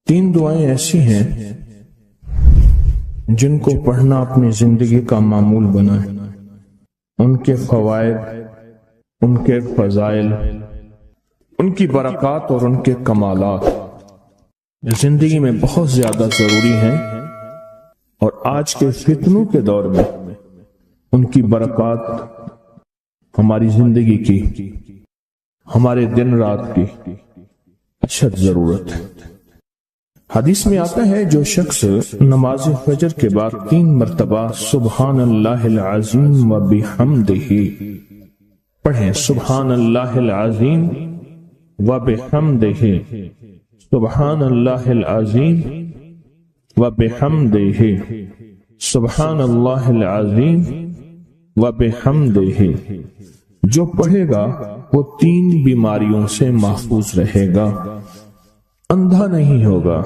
تین دعائیں ایسی ہیں جن کو پڑھنا اپنی زندگی کا معمول بنائے. ان کے فوائد، ان کے فضائل، ان کی برکات اور ان کے کمالات زندگی میں بہت زیادہ ضروری ہیں، اور آج کے فتنوں کے دور میں ان کی برکات ہماری زندگی کی، ہمارے دن رات کی اشد ضرورت ہے. حدیث میں آتا ہے جو شخص نماز فجر کے بعد 3 مرتبہ سبحان اللہ العظیم و بحمدہ پڑھیں، سبحان اللہ العظیم و بحمدہ، سبحان اللہ العظیم و بحمدہ، سبحان اللہ العظیم و بحمدہ، جو پڑھے گا وہ 3 بیماریوں سے محفوظ رہے گا. اندھا نہیں ہوگا،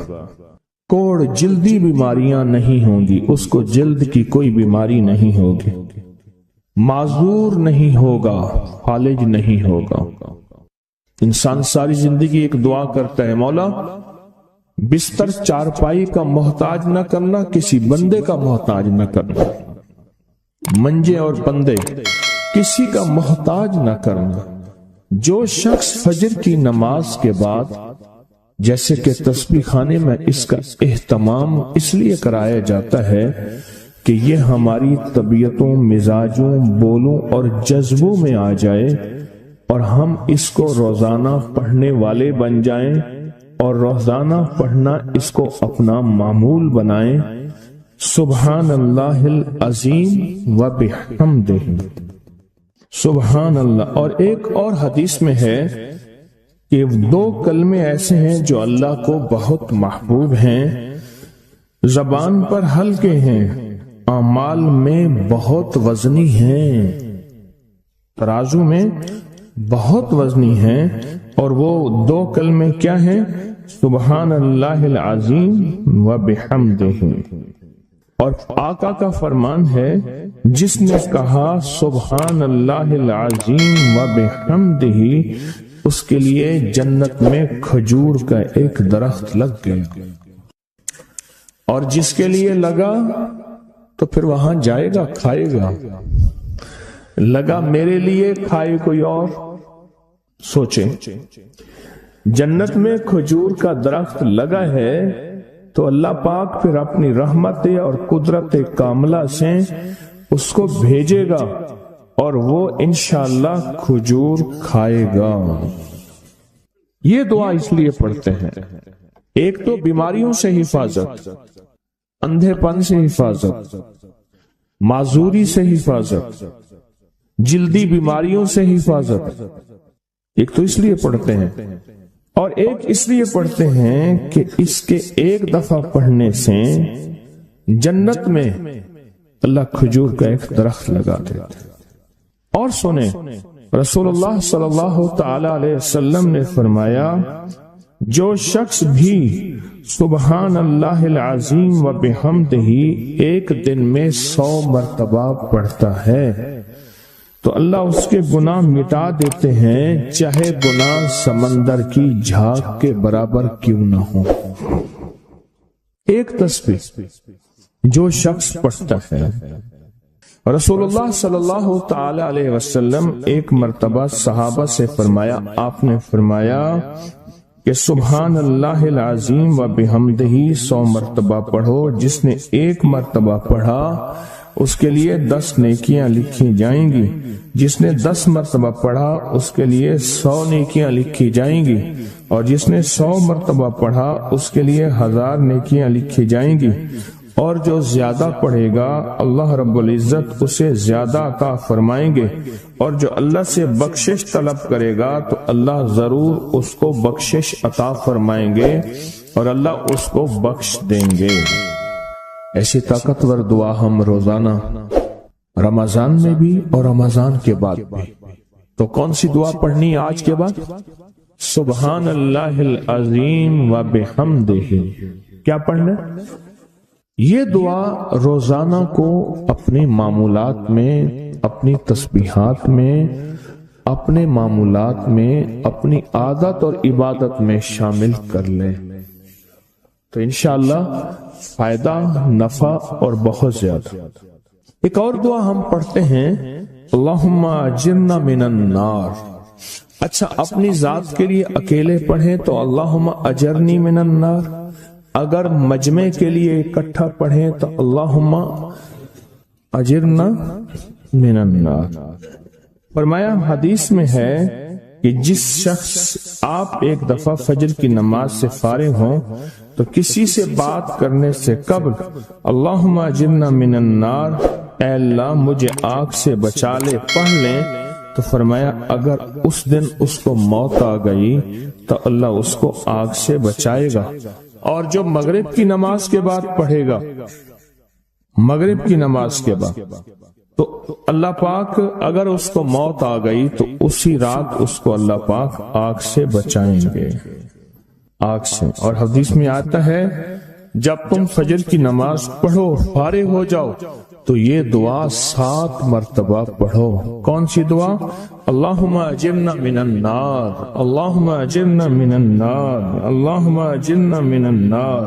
کوڑ جلدی بیماریاں نہیں ہوں گی، اس کو جلد کی کوئی بیماری نہیں ہوگی، معذور نہیں ہوگا، فالج نہیں ہوگا. انسان ساری زندگی ایک دعا کرتا ہے، مولا بستر چارپائی کا محتاج نہ کرنا، کسی بندے کا محتاج نہ کرنا، منجے اور بندے کسی کا محتاج نہ کرنا. جو شخص فجر کی نماز کے بعد، جیسے کہ تسبیح خانے میں اس کا اہتمام اس لیے کرایا جاتا ہے کہ یہ ہماری طبیعتوں، مزاجوں، بولوں اور جذبوں میں آ جائے اور ہم اس کو روزانہ پڑھنے والے بن جائیں اور روزانہ پڑھنا اس کو اپنا معمول بنائیں. سبحان اللہ العظیم و بحمدہ، سبحان اللہ. اور ایک اور حدیث میں ہے کہ 2 کلمے ایسے ہیں جو اللہ کو بہت محبوب ہیں، زبان پر ہلکے ہیں، اعمال میں بہت وزنی ہیں، ترازو میں بہت وزنی ہیں. اور وہ 2 کلمے کیا ہیں؟ سبحان اللہ العظیم و بحمدہ. اور آقا کا فرمان ہے، جس نے کہا سبحان اللہ العظیم و بحمدہ، اس کے لیے جنت میں کھجور کا ایک درخت لگ گیا، اور جس کے لیے لگا تو پھر وہاں جائے گا، کھائے گا. لگا میرے لیے، کھائے کوئی اور. سوچیں، جنت میں کھجور کا درخت لگا ہے تو اللہ پاک پھر اپنی رحمت اور قدرت کاملہ سے اس کو بھیجے گا اور وہ انشاءاللہ کھجور کھائے گا. یہ دعا اس لیے پڑھتے ہیں، ایک تو بیماریوں سے حفاظت، اندھے پن سے حفاظت، معذوری سے حفاظت، جلدی بیماریوں سے حفاظت. ایک تو اس لیے پڑھتے ہیں، اور ایک اس لیے پڑھتے ہیں کہ اس کے ایک دفعہ پڑھنے سے جنت میں اللہ کھجور کا ایک درخت لگا دیتا ہے. اور سنیں، رسول اللہ صلی اللہ تعالی علیہ وسلم نے فرمایا، جو شخص بھی سبحان اللہ العظیم و بحمدہ ایک دن میں 100 مرتبہ پڑھتا ہے تو اللہ اس کے گناہ مٹا دیتے ہیں، چاہے گناہ سمندر کی جھاگ کے برابر کیوں نہ ہو. ایک تسبیح جو شخص پڑھتا ہے. رسول اللہ صلی اللہ تعالی علیہ وسلم ایک مرتبہ صحابہ سے فرمایا، آپ نے فرمایا کہ سبحان اللہ العظیم و بحمدہ 100 مرتبہ پڑھو. جس نے 1 مرتبہ پڑھا اس کے لیے 10 نیکیاں لکھی جائیں گی، جس نے 10 مرتبہ پڑھا اس کے لیے 100 نیکیاں لکھی جائیں گی، اور جس نے 100 مرتبہ پڑھا اس کے لیے 1000 نیکیاں لکھی جائیں گی. اور جو زیادہ پڑھے گا اللہ رب العزت اسے زیادہ عطا فرمائیں گے، اور جو اللہ سے بخشش طلب کرے گا تو اللہ ضرور اس کو بخشش عطا فرمائیں گے اور اللہ اس کو بخش دیں گے. ایسی طاقتور دعا ہم روزانہ رمضان میں بھی اور رمضان کے بعد بھی. تو کون سی دعا پڑھنی آج کے بعد؟ سبحان اللہ العظیم و بحمدہ. کیا پڑھنا؟ یہ دعا روزانہ کو اپنے معمولات میں، اپنی تسبیحات میں، اپنے معمولات میں، اپنی عادت اور عبادت میں شامل کر لیں. تو انشاءاللہ فائدہ، نفع اور بہت زیادہ۔ ایک اور دعا ہم پڑھتے ہیں، اللہم اجرنا من النار۔ اچھا، اپنی ذات کے لیے اکیلے پڑھیں تو اللہم اجرنی من النار، اگر مجمع کے لیے اکٹھا پڑھیں تو اللہم اجرنا من النار۔ فرمایا حدیث میں ہے کہ جس شخص آپ ایک دفعہ فجر کی نماز سے فارغ ہوں تو کسی سے بات کرنے سے قبل اللہم اجرنا من النار، اے اللہ مجھے آگ سے بچا لے، پڑھ لیں، تو فرمایا اگر اس دن اس کو موت آ گئی تو اللہ اس کو آگ سے بچائے گا۔ اور جو مغرب کی نماز کے بعد پڑھے گا، مغرب کی نماز کے بعد، تو اللہ پاک اگر اس کو موت آ گئی تو اسی رات اس کو اللہ پاک آگ سے بچائیں گے، آگ سے۔ اور حدیث میں آتا ہے جب تم فجر کی نماز پڑھو، فارغ ہو جاؤ، تو یہ دعا 7 مرتبہ پڑھو۔ کون سی دعا؟ اللہم اجرنا من النار، اللہم اجرنا من النار، اللہم اجرنا من النار،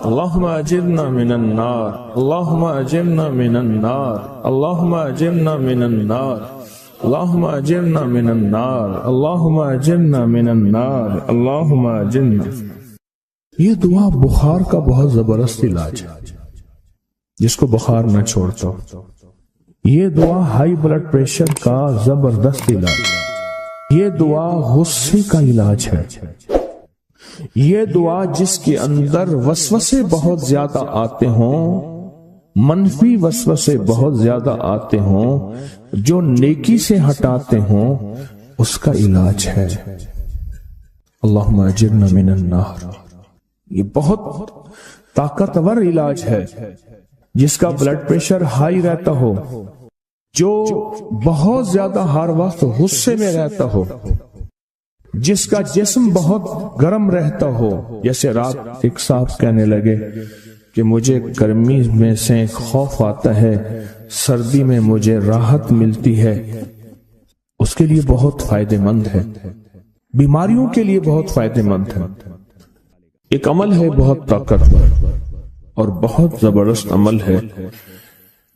اللہم اجرنا من النار، اللہم اجرنا من النار، اللہم اجرنا من النار، اللہم اجرنا من النار، اللہم اجرنا من النار، اللہم اجرنا۔ یہ دعا بخار کا بہت زبردست علاج ہے، جس کو بخار نہ چھوڑتا ہو۔ یہ دعا ہائی بلڈ پریشر کا زبردست علاج ہے۔ یہ دعا غصے کا علاج ہے۔ یہ دعا جس کے اندر وسوسے بہت زیادہ آتے ہوں، منفی وسوسے بہت زیادہ آتے ہوں، جو نیکی سے ہٹاتے ہوں، اس کا علاج ہے۔ اللہم اجرنا من النار، یہ بہت طاقتور علاج ہے۔ جس کا بلڈ پریشر ہائی رہتا ہو، جو بہت زیادہ ہر وقت غصے میں رہتا ہو، جس کا جسم بہت گرم رہتا ہو، جیسے رات ایک صاحب کہنے لگے کہ مجھے گرمی میں سے خوف آتا ہے، سردی میں مجھے راحت ملتی ہے، اس کے لیے بہت فائدہ مند ہے، بیماریوں کے لیے بہت فائدہ مند ہے۔ ایک عمل ہے بہت طاقتور اور بہت زبردست عمل ہے،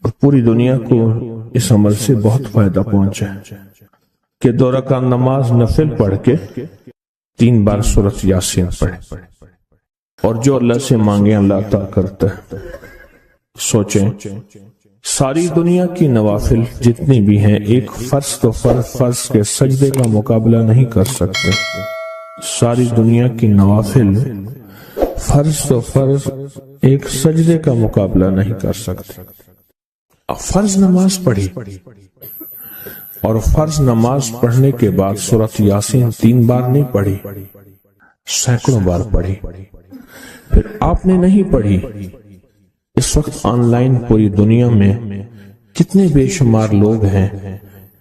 اور پوری دنیا کو اس عمل سے بہت فائدہ پہنچا ہے کہ 2 رکعت نماز نفل پڑھ کے 3 بار سورۃ یاسین پڑھے، اور جو اللہ سے مانگے اللہ عطا کرتا ہے۔ سوچیں، ساری دنیا کی نوافل جتنی بھی ہیں، ایک فرض تو فرض کے سجدے کا مقابلہ نہیں کر سکتے۔ ساری دنیا کی نوافل فرض تو فرض ایک سجدے کا مقابلہ نہیں کر سکتے۔ فرض نماز پڑھی، اور فرض نماز پڑھنے کے بعد سورۃ یاسین 3 بار نہیں پڑھی، سینکڑوں بار پڑھی۔ پھر آپ نے نہیں پڑھی، اس وقت آن لائن پوری دنیا میں کتنے بے شمار لوگ ہیں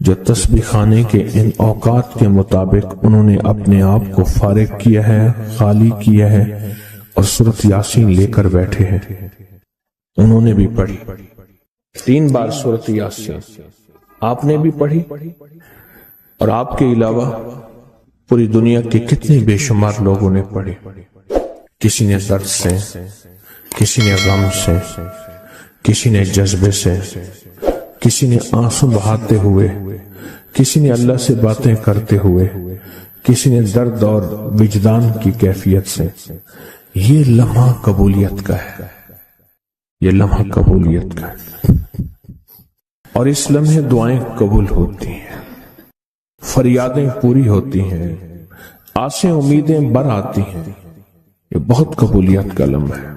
جو تسبیح خانے کے ان اوقات کے مطابق انہوں نے اپنے آپ کو فارغ کیا ہے، خالی کیا ہے، اور سورۃ یاسین لے کر بیٹھے ہیں۔ انہوں نے بھی پڑھی 3 بار سورۃ یاسین، آپ نے بھی پڑھی، اور آپ کے علاوہ پوری دنیا کے کتنے بے شمار لوگوں نے پڑھی۔ کسی نے درد سے، کسی نے غم سے، کسی نے جذبے سے، کسی نے آنسو بہاتے ہوئے، کسی نے اللہ سے باتیں کرتے ہوئے، کسی نے درد اور وجدان کی کیفیت سے۔ یہ لمحہ قبولیت کا ہے، یہ لمحہ قبولیت کا ہے، اور اس لمحے دعائیں قبول ہوتی ہیں، فریادیں پوری ہوتی ہیں، آسیں امیدیں بر آتی ہیں۔ یہ بہت قبولیت کا لمحہ ہے،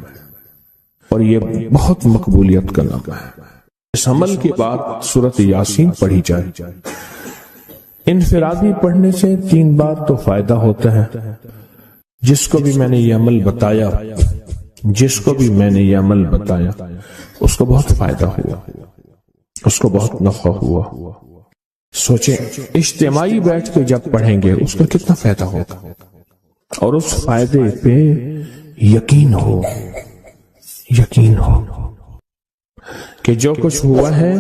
اور یہ بہت مقبولیت کا لمحہ ہے۔ اس عمل کے بعد سورۃ یاسین پڑھی جائے۔ انفرادی پڑھنے سے 3 بار تو فائدہ ہوتا ہے۔ جس کو بھی میں نے یہ عمل بتایا، جس کو بھی میں نے یہ عمل بتایا، اس کو بہت فائدہ ہوا، اس کو بہت نفع ہوا۔ سوچیں، اجتماعی بیٹھ کے جب پڑھیں گے اس کا کتنا فائدہ ہوگا، اور اس فائدے پہ یقین ہو، یقین ہو کہ جو کچھ ہوا ہے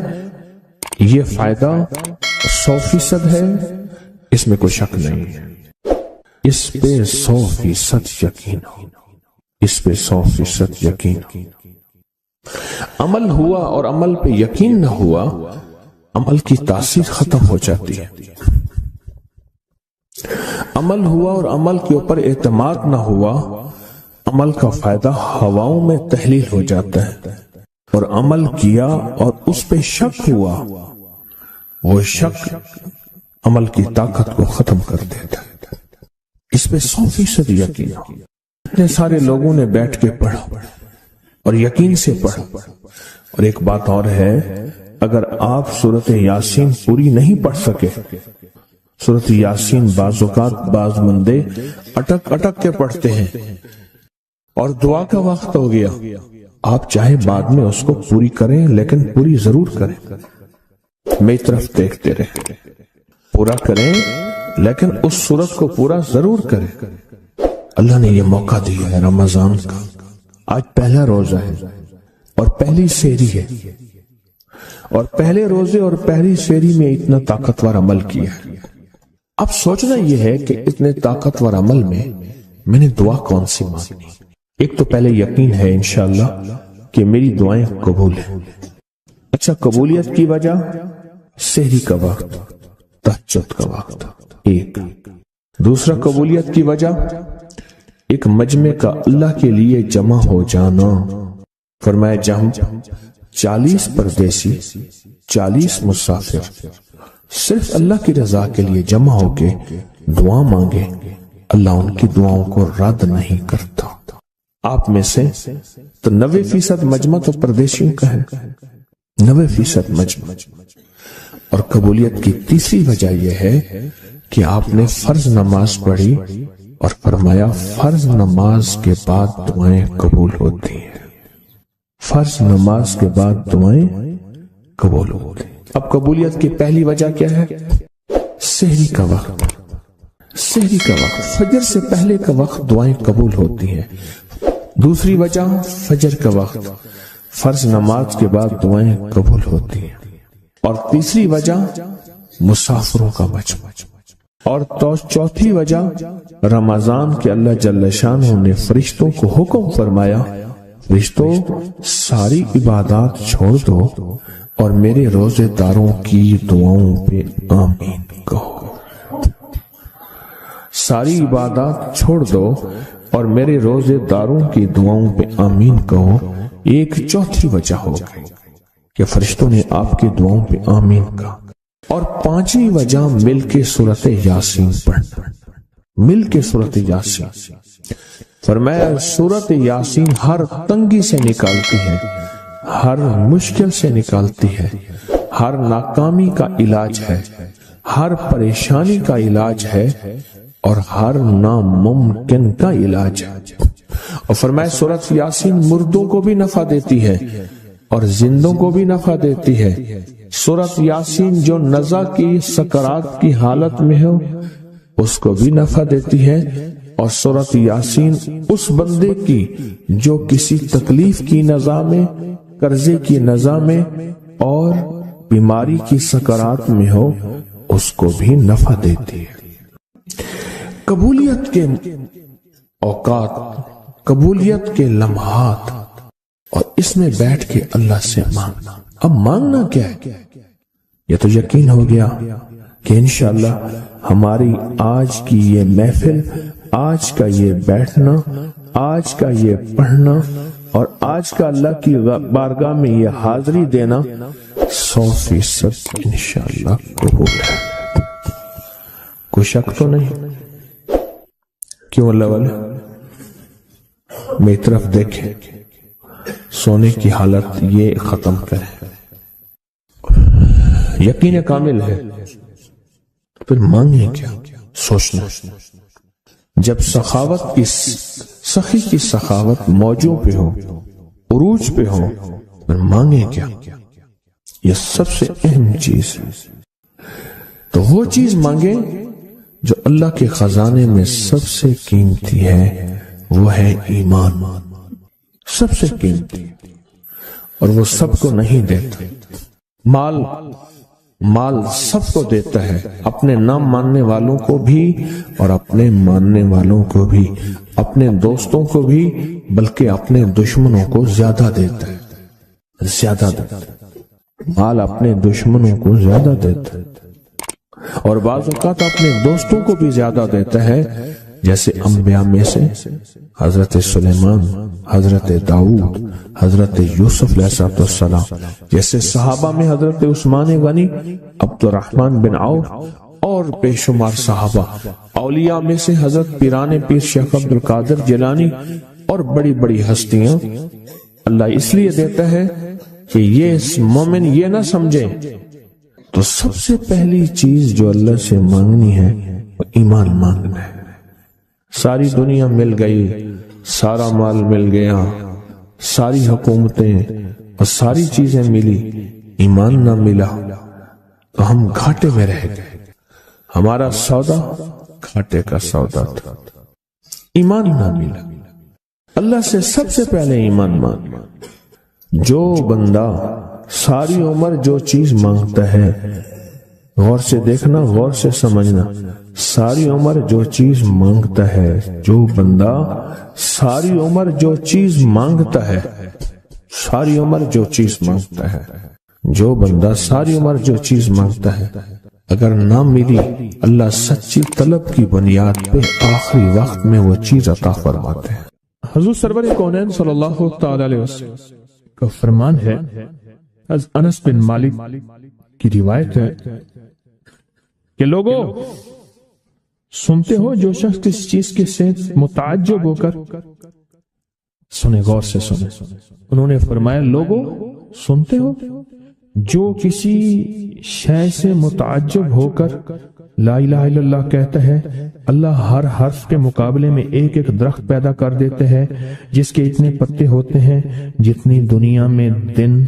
یہ فائدہ 100% ہے، اس میں کوئی شک نہیں ہے، اس پہ 100% یقین ہو۔ اس پہ 100% یقین. عمل ہوا اور عمل پہ یقین نہ ہوا، عمل کی تاثیر ختم ہو جاتی ہے. عمل ہوا اور عمل کے اوپر اعتماد نہ ہوا، عمل کا فائدہ ہواؤں میں تحلیل ہو جاتا ہے. اور عمل کیا اور اس پہ شک ہوا، وہ شک عمل کی طاقت کو ختم کر دیتا ہے. اس پہ 100% یقین ہو. اتنے سارے لوگوں نے بیٹھ کے پڑھا اور یقین سے پڑھا. اور ایک بات اور ہے، اگر آپ سورۃ یاسین پوری نہیں پڑھ سکے، سورۃ یاسین بعض اوقات بعض بندے اٹک اٹک کے پڑھتے ہیں اور دعا کا وقت ہو گیا، آپ چاہے بعد میں اس کو پوری کریں لیکن پوری ضرور کریں. میری طرف دیکھتے رہیں، پورا کریں لیکن اس سورت کو پورا ضرور کریں. اللہ نے یہ موقع دیا ہے رمضان کا. آج پہلا روزہ ہے اور پہلی سحری ہے، اور پہلے روزے اور پہلی سحری میں اتنا طاقتور عمل کیا ہے. اب سوچنا یہ ہے کہ اتنے طاقتور عمل میں نے دعا کون سی مانگی. ایک تو پہلے یقین ہے انشاءاللہ کہ میری دعائیں قبول ہیں. اچھا، قبولیت کی وجہ سحری کا وقت، تہجد کا وقت. ایک دوسرا قبولیت کی وجہ ایک مجمع کا اللہ کے لیے جمع ہو جانا. فرمایا جہاں 40 پردیسی 40 مسافر صرف اللہ کی رضا کے لیے جمع ہو کے دعا مانگے، اللہ ان کی دعاؤں کو رد نہیں کرتا. آپ میں سے تو 90% مجمع تو پردیسیوں کا ہے، 90% مجمع. اور قبولیت کی تیسری وجہ یہ ہے کہ آپ نے فرض نماز پڑھی اور فرمایا فرض نماز کے بعد دعائیں قبول ہوتی ہیں. فرض نماز کے بعد دعائیں قبول ہوتی ہیں. اب قبولیت کی پہلی وجہ کیا ہے؟ سحری کا وقت. سحری کا وقت، فجر سے پہلے کا وقت دعائیں قبول ہوتی ہیں. دوسری وجہ فجر کا وقت، فرض نماز کے بعد دعائیں قبول ہوتی ہیں. اور تیسری وجہ مسافروں کا مجمع. اور چوتھی وجہ رمضان کے اللہ جل شانہ نے فرشتوں کو حکم فرمایا، فرشتوں ساری عبادات چھوڑ دو اور میرے روزے داروں کی دعاؤں پہ آمین کہو. ساری عبادات چھوڑ دو اور میرے روزے داروں کی دعاؤں پہ آمین کہو. ایک چوتھی وجہ ہو گئی کہ فرشتوں نے آپ کی دعاؤں پہ آمین کہا. اور پانچویں وجہ مل کے سورۃ یاسین پڑھنا. مل کے سورۃ یاسین، فرمایا سورۃ یاسین ہر تنگی سے نکالتی ہے، ہر مشکل سے نکالتی ہے، ہر ناکامی کا علاج ہے، ہر پریشانی کا علاج ہے اور ہر ناممکن کا علاج ہے. اور فرمایا سورۃ یاسین مردوں کو بھی نفع دیتی ہے اور زندوں کو بھی نفع دیتی ہے. سورۃ یاسین جو نزع کی سکرات کی حالت میں ہو اس کو بھی نفع دیتی ہے. اور سورۃ یاسین اس بندے کی جو کسی تکلیف کی نزع میں، قرضے کی نزع میں اور بیماری کی سکرات میں ہو اس کو بھی نفع دیتی ہے. قبولیت کے اوقات، قبولیت کے لمحات، اور اس میں بیٹھ کے اللہ سے مانگنا. اب مانگنا کیا ہے؟ یہ تو یقین ہو گیا کہ انشاءاللہ ہماری آج کی یہ محفل، آج کا یہ بیٹھنا، آج کا یہ پڑھنا اور آج کا اللہ کی بارگاہ میں یہ حاضری دینا 100% انشاءاللہ قبول ہے. کوئی شک تو نہیں؟ کیوں اللہ والے میری طرف دیکھیں، سونے کی حالت یہ ختم کریں. یقین کامل ہے، پھر مانگیں کیا؟ سوچنا. جب سخاوت کی سخی کی سخاوت موجوں پہ ہو، عروج پہ ہو، پھر مانگیں کیا؟ یہ سب سے اہم چیز ہے. تو وہ چیز مانگیں جو اللہ کے خزانے میں سب سے قیمتی ہے، وہ ہے ایمان. سب سے قیمتی، اور وہ سب کو نہیں دیتا. مال سب کو دیتا ہے، اپنے نہ ماننے والوں کو بھی اور اپنے ماننے والوں کو بھی. اپنے دوستوں کو بھی بلکہ اپنے دشمنوں کو زیادہ دیتا ہے، زیادہ دیتا ہے، مال اپنے دشمنوں کو زیادہ دیتا ہے، اور بعض اوقات اپنے دوستوں کو بھی زیادہ دیتا ہے، جیسے انبیاء میں سے حضرت سلیمان، حضرت داؤد، حضرت یوسف علیہ السلام، جیسے صحابہ میں حضرت عثمان غنی، عبد الرحمن بن عوف اور بے شمار صحابہ، اولیاء میں سے حضرت پیران پیر شیخ عبد القادر جیلانی اور بڑی بڑی ہستیاں۔ اللہ اس لیے دیتا ہے کہ یہ مومن یہ نہ سمجھے، تو سب سے پہلی چیز جو اللہ سے مانگنی ہے وہ ایمان مانگنا ہے۔ ساری دنیا مل گئی، سارا مال مل گیا، ساری حکومتیں اور ساری چیزیں ملی، ایمان نہ ملا تو ہم گھاٹے میں رہ گئے۔ ہمارا سودا گھاٹے کا سودا تھا، ایمان نہ ملا۔ اللہ سے سب سے پہلے ایمان مانگنا۔ جو بندہ ساری عمر جو چیز مانگتا ہے، غور سے دیکھنا، غور سے سمجھنا، ساری عمر جو چیز مانگتا ہے، جو بندہ ساری عمر جو چیز مانگتا ہے، ساری عمر جو چیز مانگتا ہے، جو بندہ ساری عمر جو چیز مانگتا ہے، اگر نہ ملی، اللہ سچی طلب کی بنیاد پہ آخری وقت میں وہ چیز عطا فرماتے ہیں۔ حضور سرور کونین صلی اللہ تعالی علیہ وسلم کا فرمان ہے، انس بن مالک کی روایت ہے کہ لوگوں سنتے ہو جو شخص کس چیز کے سے متعجب ہو کر سنے، غور سے سنے۔ انہوں نے فرمایا لوگوں سنتے ہو جو کسی شے سے متعجب ہو کر لا الہ الا اللہ کہتا ہے، اللہ ہر حرف کے مقابلے میں ایک ایک درخت پیدا کر دیتے ہیں جس کے اتنے پتے ہوتے ہیں جتنی دنیا میں دن،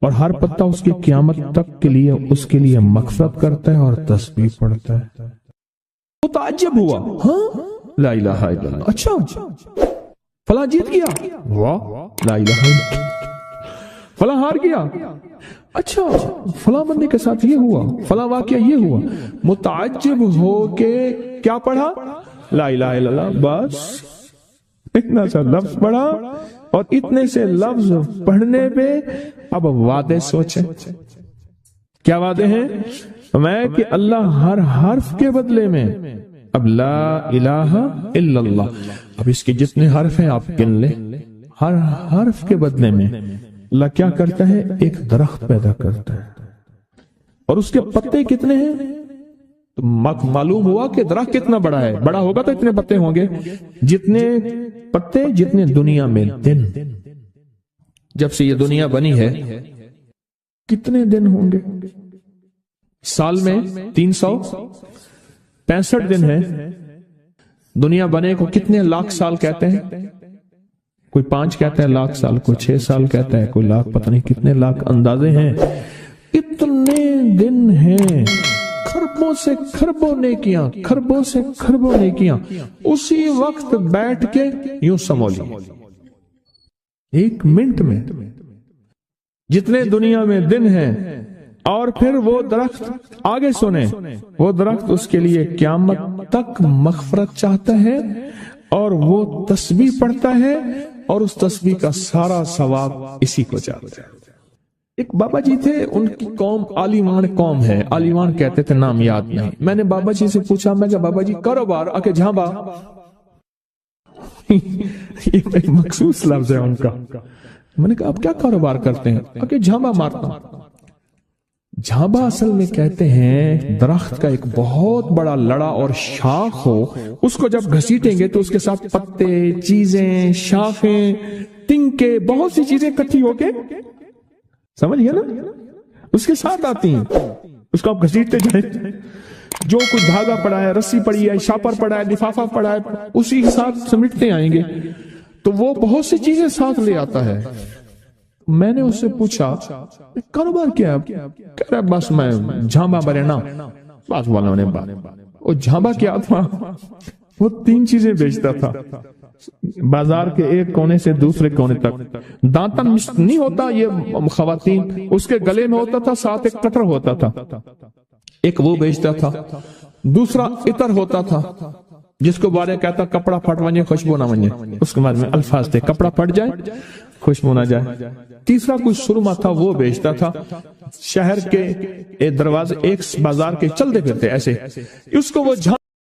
اور ہر پتا اس کی قیامت تک کے لیے اس کے لیے مغفرت کرتا ہے اور تسبیح پڑھتا ہے۔ متعجب ہوا، ہاں لا الہ الا اللہ، اچھا فلاں جیت گیا، واہ لا الہ الا اللہ، فلاں ہار گیا، اچھا فلاں بندے کے ساتھ یہ ہوا، فلاں واقعہ یہ ہوا۔ متعجب ہو کے کیا پڑھا؟ لا الہ الا اللہ، بس اتنا سا لفظ پڑھا، اور اتنے سے لفظ پڑھنے پہ اب وعدے سوچیں، کیا وعدے ہیں؟ میں کہ اللہ ہر حرف کے بدلے میں، اب لا الہ الا اللہ، اب اس کے جتنے حرف ہیں آپ گن لیں، ہر حرف کے بدلے میں اللہ کیا کرتا ہے؟ ایک درخت پیدا کرتا ہے، اور اس کے پتے کتنے ہیں؟ تو معلوم ہوا کہ درخت کتنا بڑا ہے، بڑا ہوگا تو اتنے پتے ہوں گے، جتنے پتے جتنے دنیا میں دن۔ جب سے یہ دنیا بنی ہے کتنے دن ہوں گے؟ سال میں 365 دن ہے۔ دنیا بنے کو کتنے لاکھ سال کہتے ہیں؟ کوئی 5 کہتا ہے لاکھ سال، کوئی 6 سال کہتا ہے، کوئی لاکھ، پتہ نہیں کتنے لاکھ اندازے ہیں۔ اتنے دن ہیں، خربوں سے خربوں نیکیاں، خربوں سے خربوں نیکیاں اسی وقت بیٹھ کے یوں سمولی، 1 منٹ میں جتنے دنیا میں دن ہیں۔ اور پھر وہ درخت، آگے سنیں، وہ درخت اس کے لیے قیامت تک مغفرت چاہتا ہے، اور وہ تسبیح پڑھتا ہے، اور اس تسبیح کا سارا ثواب اسی کو جاتا ہے۔ ایک بابا جی تھے، ان کی قوم عالیمان قوم ہے، عالیمان کہتے تھے، نام یاد نہیں۔ میں نے بابا جی سے پوچھا، میں کہ بابا جی کاروبار؟ آکے جھانبا، یہ ایک مخصوص لفظ ہے ان کا۔ میں نے کہا آپ کیا کاروبار کرتے ہیں؟ آکے جھانبا مارتا ہوں۔ جھانبا اصل میں کہتے ہیں درخت کا ایک بہت بڑا لڑا اور شاخ ہو، اس کو جب گھسیٹیں گے تو اس کے ساتھ پتے، چیزیں، شاخیں، تنکے، بہت سی چیزیں اکٹھی ہو کے، سمجھ گیا نا، اس کے ساتھ آتی ہیں۔ اس کو آپ گھسیٹتے جائیں، جو کچھ دھاگا پڑا ہے، رسی پڑی ہے، شاپر پڑا ہے، لفافہ پڑا ہے، اسی کے ساتھ سمیٹتے آئیں گے، تو وہ بہت سی چیزیں ساتھ لے آتا ہے۔ میں نے اس سے پوچھا کاروبار کیا ہے؟ کہہ رہا بس میں جھانبا برینا، بس والوں نے بات۔ وہ جھانبا کیا تھا؟ وہ 3 چیزیں بیچتا تھا، بازار کے ایک کونے سے دوسرے کونے تک۔ دانتن نہیں ہوتا یہ خواتین، اس کے گلے میں ہوتا تھا، ساتھ ایک کٹر ہوتا تھا، ایک وہ بیچتا تھا۔ دوسرا عطر ہوتا تھا، جس کو بارے کہتا کپڑا پھٹ ونجے خوشبو نہ ونجے، اس کے بعد میں الفاظ تھے کپڑا پھٹ جائے خوشبو نہ جائے۔ تیسرا کوئی سرما تھا وہ بیچتا تھا، شہر کے دروازے ایک بازار کے چلتے پھرتے ایسے، اس کو وہ